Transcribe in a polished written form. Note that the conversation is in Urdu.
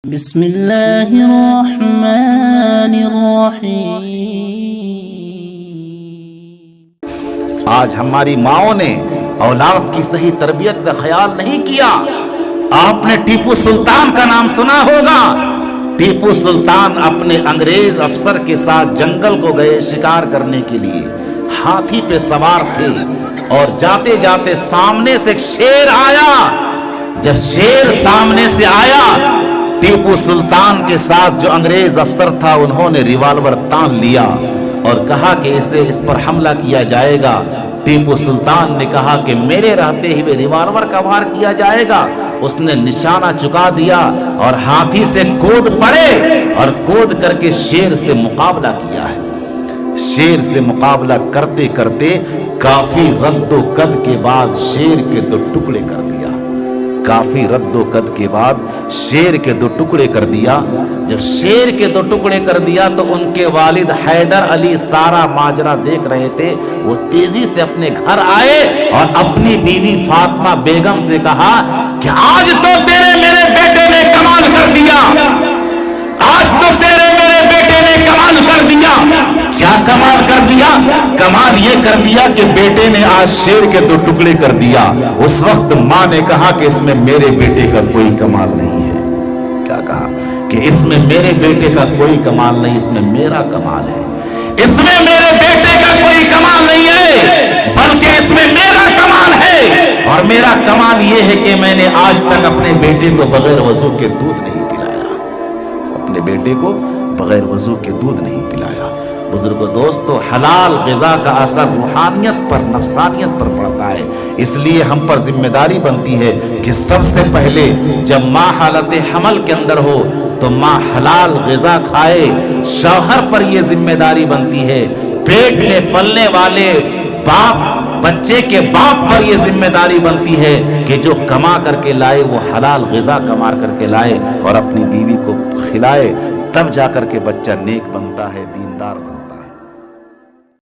بسم اللہ الرحمن الرحیم۔ آج ہماری ماؤں نے اولاد کی صحیح تربیت کا خیال نہیں کیا۔ آپ نے ٹیپو سلطان کا نام سنا ہوگا۔ ٹیپو سلطان اپنے انگریز افسر کے ساتھ جنگل کو گئے شکار کرنے کے لیے، ہاتھی پہ سوار تھے اور جاتے جاتے سامنے سے ایک شیر آیا۔ جب شیر سامنے سے آیا، ٹیپو سلطان کے ساتھ جو انگریز افسر تھا انہوں نے ریوالور تان لیا اور کہا کہ اس پر حملہ کیا جائے گا۔ ٹیپو سلطان نے کہا کہ میرے رہتے ہی ریوالور کا وار کیا جائے گا۔ اس نے نشانہ چکا دیا اور ہاتھی سے کود پڑے اور کود کر کے شیر سے مقابلہ کیا ہے۔ شیر سے مقابلہ کرتے کرتے کافی رد و قد کے بعد شیر کے 2 ٹکڑے کر دیا۔ کافی رد و قد کے بعد شیر کے 2 ٹکڑے کر دیا۔ جب شیر کے 2 ٹکڑے کر دیا تو ان کے والد حیدر علی سارا ماجرا دیکھ رہے تھے۔ وہ تیزی سے اپنے گھر آئے اور اپنی بیوی فاطمہ بیگم سے کہا کہ آج تو تیرے میرے بیٹے نے کمال کر دیا، آج تو تیرے میرے بیٹے نے کمال کر دیا۔ کیا کمال کر دیا؟ کمال یہ کر دیا کہ بیٹے نے آج شیر کے 2 ٹکڑے کر دیا۔ اس وقت ماں نے کہا کہ اس میں میرے بیٹے کا کوئی کمال نہیں ہے۔ کیا کہا؟ کہ اس میں میرے بیٹے کا کوئی کمال نہیں، اس میں میرا کمال ہے۔ اس میں میرے بیٹے کا کوئی کمال نہیں ہے بلکہ اس میں میرا کمال ہے، اور میرا کمال یہ ہے کہ میں نے آج تک اپنے بیٹے کو بغیر وضو کے دودھ نہیں پلایا، اپنے بیٹے کو بغیر وضو کے دودھ نہیں پلایا۔ بزرگو دوستو، حلال غذا کا اثر روحانیت پر، نفسانیت پر پڑتا ہے۔ اس لیے ہم پر ذمہ داری بنتی ہے کہ سب سے پہلے جب ماں حالت حمل کے اندر ہو تو ماں حلال غذا کھائے۔ شوہر پر یہ ذمہ داری بنتی ہے، پیٹ میں پلنے والے باپ، بچے کے باپ پر یہ ذمہ داری بنتی ہے کہ جو کما کر کے لائے وہ حلال غذا کما کر کے لائے اور اپنی بیوی کو کھلائے، تب جا کر کے بچہ نیک بنتا ہے، دیندار بنتا ہے۔